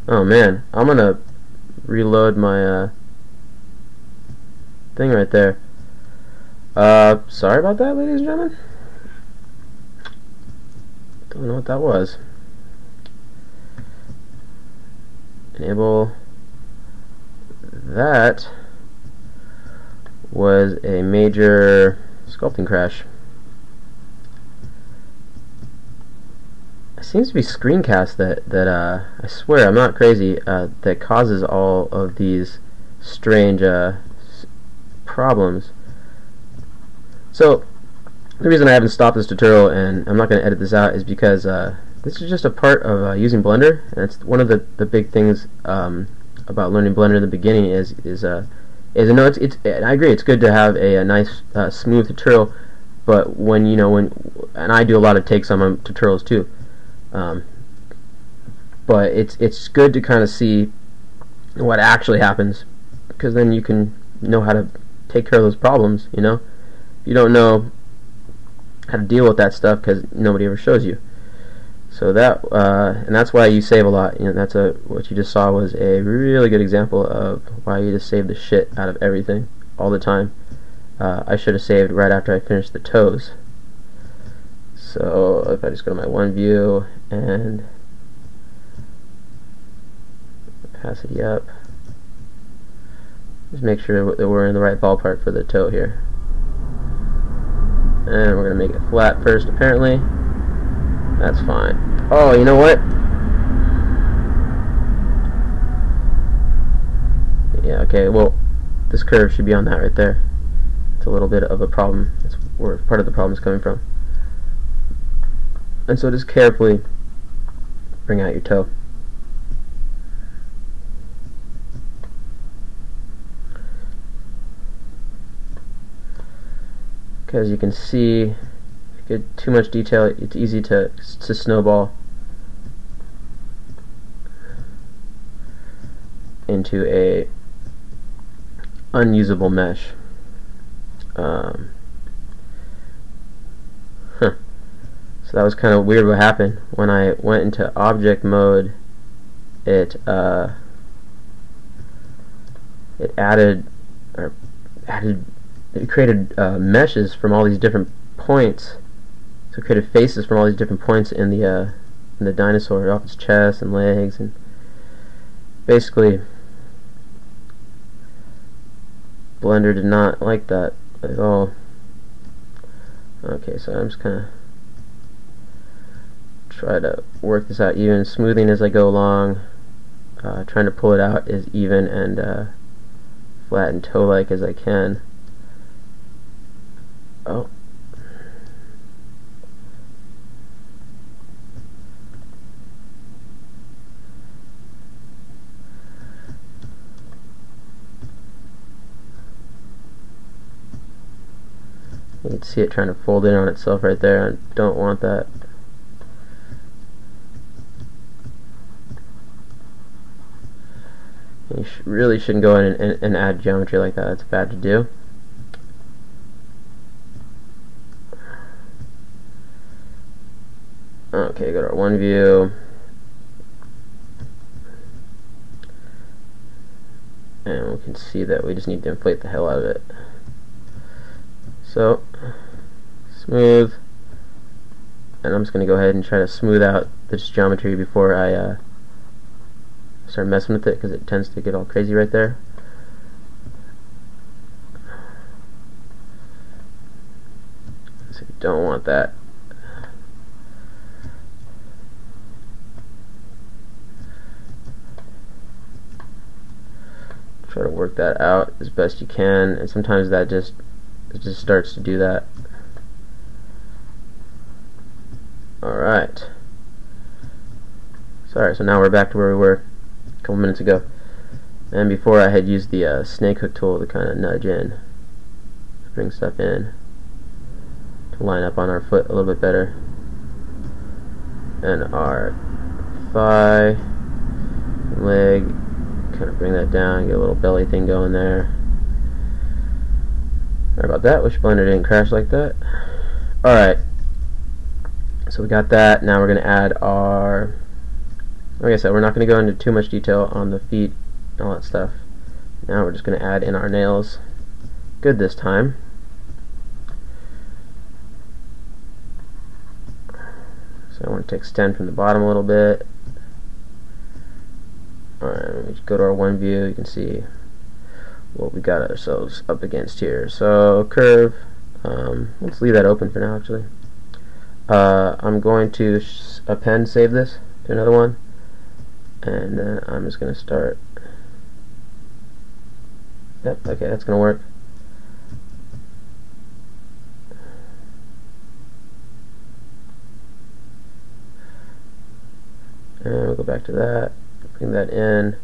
Oh man, I'm gonna reload my thing right there. Sorry about that, ladies and gentlemen. Don't know what that was. Enable. That was a major sculpting crash. It seems to be screencast that I swear I'm not crazy, that causes all of these strange problems. So the reason I haven't stopped this tutorial and I'm not going to edit this out is because this is just a part of using Blender, and it's one of the big things about learning Blender in the beginning is I know it's I agree it's good to have a nice smooth tutorial, but when and I do a lot of takes on my tutorials too. But it's good to kind of see what actually happens, because then you can know how to take care of those problems. If you don't know how to deal with that stuff, because nobody ever shows you. So that and that's why you save a lot. That's what you just saw was a really good example of why you just save the shit out of everything all the time. I should have saved right after I finished the toes. So if I just go to my one view and opacity up, just make sure that we're in the right ballpark for the toe here. And we're going to make it flat first, apparently. That's fine. Oh, you know what? Yeah, okay, well, this curve should be on that right there. It's a little bit of a problem. That's where part of the problem is coming from. And so just carefully bring out your toe. Because you can see, if you get too much detail, it's easy to snowball into a unusable mesh. So that was kind of weird what happened. When I went into object mode, it created meshes from all these different points. So it created faces from all these different points in the dinosaur, off its chest and legs, and basically Blender did not like that at all. Okay, so I'm just gonna try to work this out even, smoothing as I go along, trying to pull it out as even and flat and toe-like as I can. Oh. You can see it trying to fold in on itself right there. I don't want that. You really shouldn't go in and add geometry like that. It's bad to do. Okay, go to our one view. And we can see that we just need to inflate the hell out of it. So, smooth. And I'm just going to go ahead and try to smooth out this geometry before I start messing with it because it tends to get all crazy right there. So you don't want that. Try to work that out as best you can, and sometimes that just starts to do that. Alright. Sorry, so now we're back to where we were a couple minutes ago. And before I had used the snake hook tool to kind of nudge in, to bring stuff in, to line up on our foot a little bit better. And our thigh, leg, kind of bring that down, get a little belly thing going there. Sorry about that, wish Blender didn't crash like that. Alright, so we got that. Now we're going to add our, like I said, we're not going to go into too much detail on the feet and all that stuff. Now we're just going to add in our nails. Good this time. So I want to extend from the bottom a little bit. Alright, we go to our one view, you can see what we got ourselves up against here. So curve, let's leave that open for now actually. I'm going to append save this to another one, and then I'm just going to start. Yep, okay, that's going to work. And we'll go back to that, bring that in.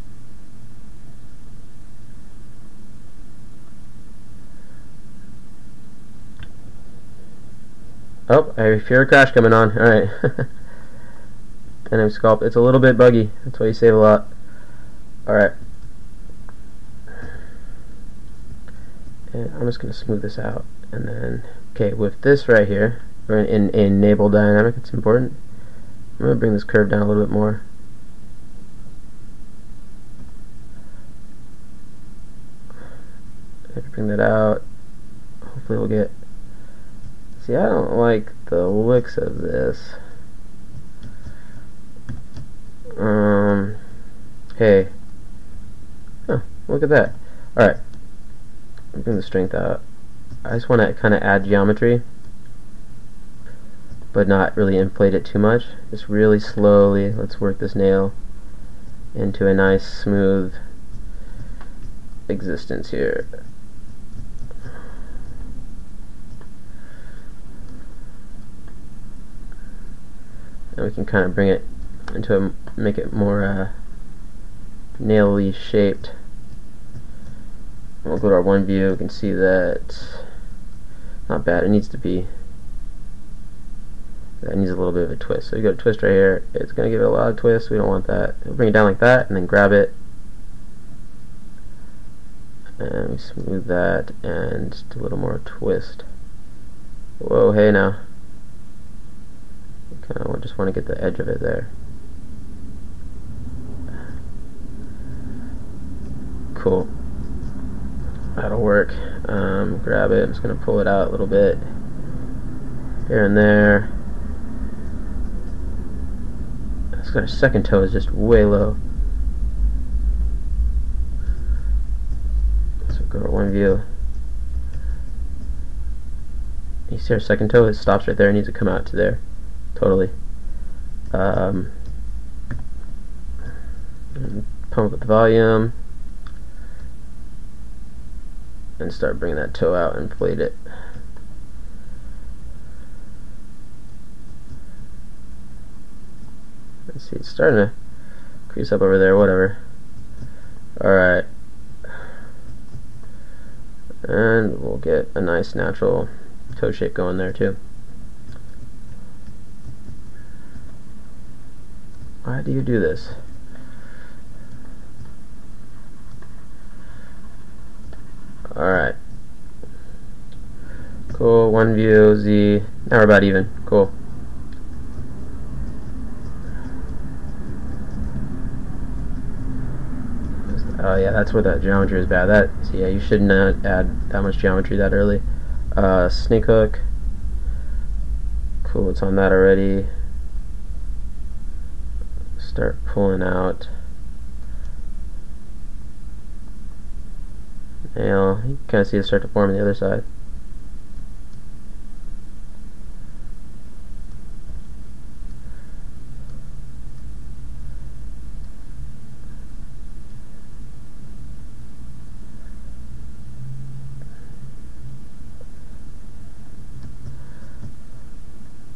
Oh, I fear a crash coming on. Alright. Dynamic Sculpt. It's a little bit buggy. That's why you save a lot. Alright. And I'm just going to smooth this out. And then, okay, with this right here, we're in enable dynamic. It's important. I'm going to bring this curve down a little bit more. If I bring that out, hopefully we'll get. See, I don't like the looks of this. Hey. Huh, look at that. Alright. Bring the strength out. I just want to kind of add geometry, but not really inflate it too much. Just really slowly, let's work this nail into a nice smooth existence here. And we can kind of bring it into make it more nail-y shaped. We'll go to our one view. We can see that not bad. It needs to be. That needs a little bit of a twist. So you got a twist right here. It's going to give it a lot of twist. We don't want that. We'll bring it down like that, and then grab it, and we smooth that, and just a little more twist. Whoa, hey now. Kind of just want to get the edge of it there. Cool. That'll work. Grab it. I'm just going to pull it out a little bit here and there. It's got a second toe is just way low. So go to one view. You see our second toe? It stops right there. It needs to come out to there. Totally. Pump up the volume and start bringing that toe out and inflate it. Let's see, it's starting to crease up over there, whatever. Alright. And we'll get a nice natural toe shape going there too. Why do you do this? Alright. Cool, one view, Z. Now we're about even. Cool. Oh yeah, that's where that geometry is bad. So yeah, you should not add that much geometry that early. Snake hook. Cool, it's on that already. Start pulling out nail. You can kind of see it start to form on the other side.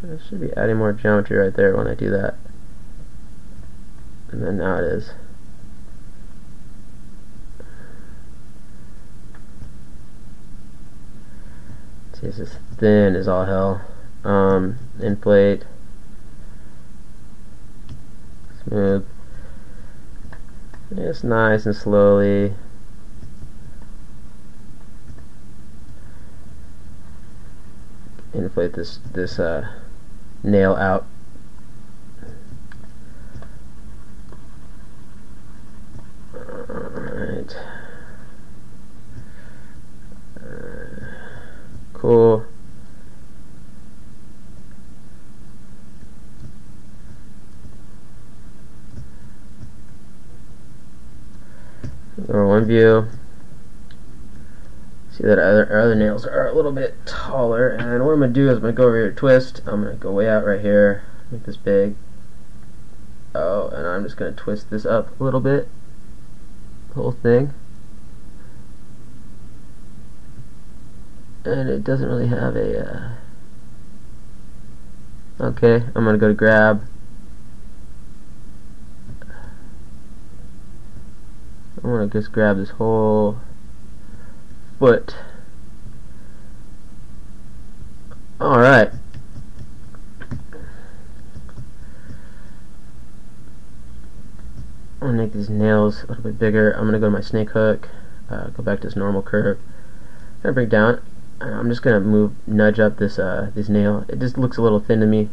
I should be adding more geometry right there when I do that. And then now it is. See, this is thin as all hell. Inflate. Smooth. Just nice and slowly. Inflate this nail out. Alright. Cool. Or one view. See that our other nails are a little bit taller, and what I'm going to do is I'm going to go over here to twist. I'm going to go way out right here, make this big. Oh, and I'm just going to twist this up a little bit, the whole thing. And it doesn't really have a, okay, I'm going to go to grab. I want to just grab this whole foot. Alright. I'm going to make these nails a little bit bigger. I'm going to go to my snake hook, go back to this normal curve. I'm going to bring it down, and I'm just going to nudge up this nail. It just looks a little thin to me.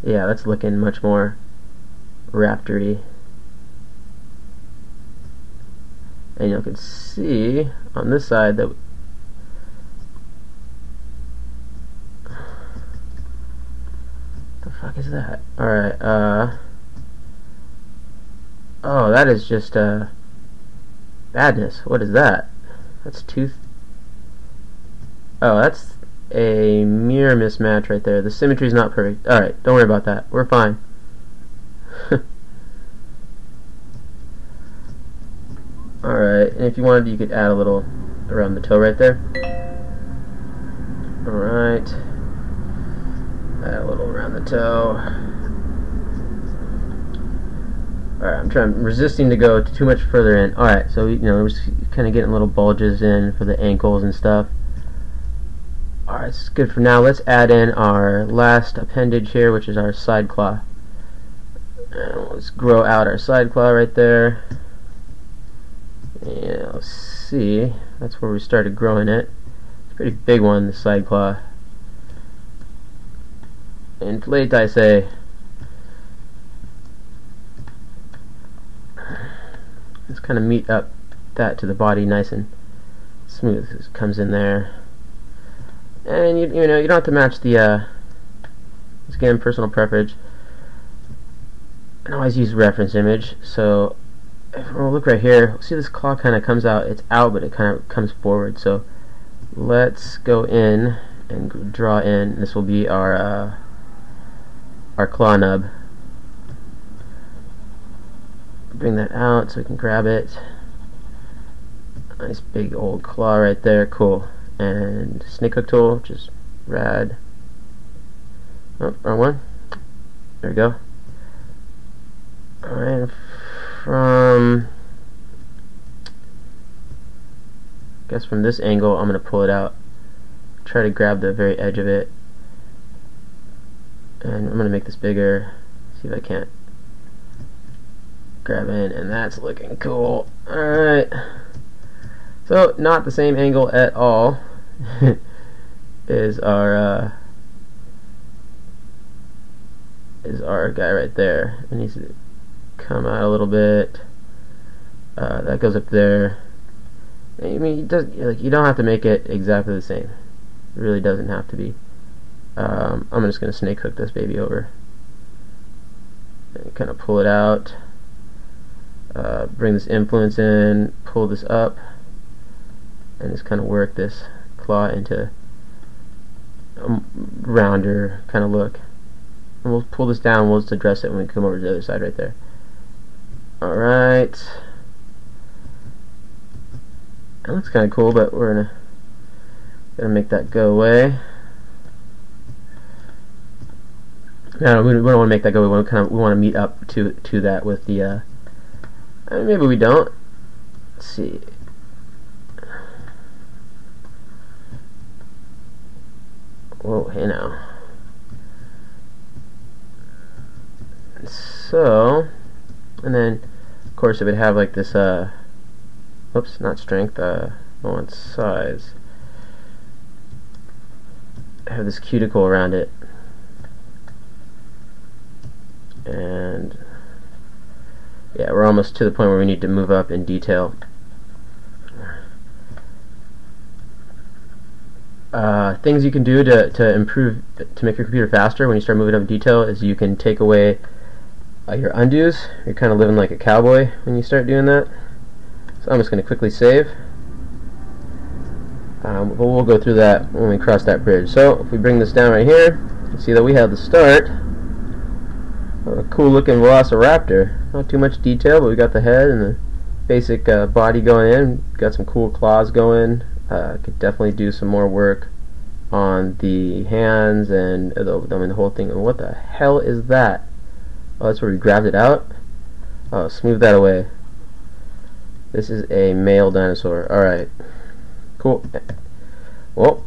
Yeah, that's looking much more raptor-y. And you can see on this side that the fuck is that? Alright, oh, that is just badness. What is that? That's tooth. Oh, that's a mirror mismatch right there. The symmetry is not perfect. Alright, don't worry about that. We're fine. Alright, and if you wanted, you could add a little around the toe right there. Alright. Add a little around the toe. Alright, I'm resisting to go too much further in. Alright, so we're just kind of getting little bulges in for the ankles and stuff. Alright, this is good for now. Let's add in our last appendage here, which is our side claw. And let's grow out our side claw right there. Yeah, let's see. That's where we started growing it. It's a pretty big one, the side claw. Inflate, I say. Let's kind of meet up that to the body nice and smooth. It comes in there. And you don't have to match the again, personal preference. I always use reference image. So if we'll look right here, see this claw kind of comes out. It's out, but it kind of comes forward. So let's go in and draw in. This will be our claw nub. Bring that out so we can grab it. Nice big old claw right there. Cool. And snake hook tool, which is rad. Oh, wrong one. There we go. Alright, from this angle, I'm going to pull it out. Try to grab the very edge of it. And I'm going to make this bigger. See if I can't grab in, and that's looking cool. Alright. So, not the same angle at all is our guy right there. It needs to come out a little bit. That goes up there. I mean, you don't have to make it exactly the same. It really doesn't have to be. I'm just going to snake hook this baby over. kind of pull it out, bring this influence in, pull this up, and just kind of work this claw into a rounder kind of look. And we'll pull this down, we'll just address it when we come over to the other side right there. Alright. That looks kind of cool, but we're gonna make that go away. No, we don't want to make that go. We want to meet up to that with the. Maybe we don't. Let's see. Whoa, hey now. So, and then of course it would have like this. Oops, not strength. I want size. Have this cuticle around it. And yeah, we're almost to the point where we need to move up in detail. Things you can do to improve, to make your computer faster when you start moving up in detail is you can take away your undos. You're kind of living like a cowboy when you start doing that. So I'm just going to quickly save. But we'll go through that when we cross that bridge. So if we bring this down right here, you can see that we have the start. A cool looking Velociraptor. Not too much detail, but we got the head and the basic body going in. Got some cool claws going. Could definitely do some more work on the hands and the whole thing. And what the hell is that? Oh, that's where we grabbed it out? Oh, smooth that away. This is a male dinosaur. Alright. Cool. Well,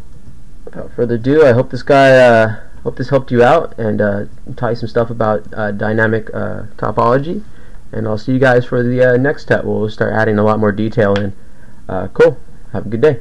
without further ado, I hope this guy hope this helped you out and taught you some stuff about dynamic topology, and I'll see you guys for the next step. We'll start adding a lot more detail in. Cool. Have a good day.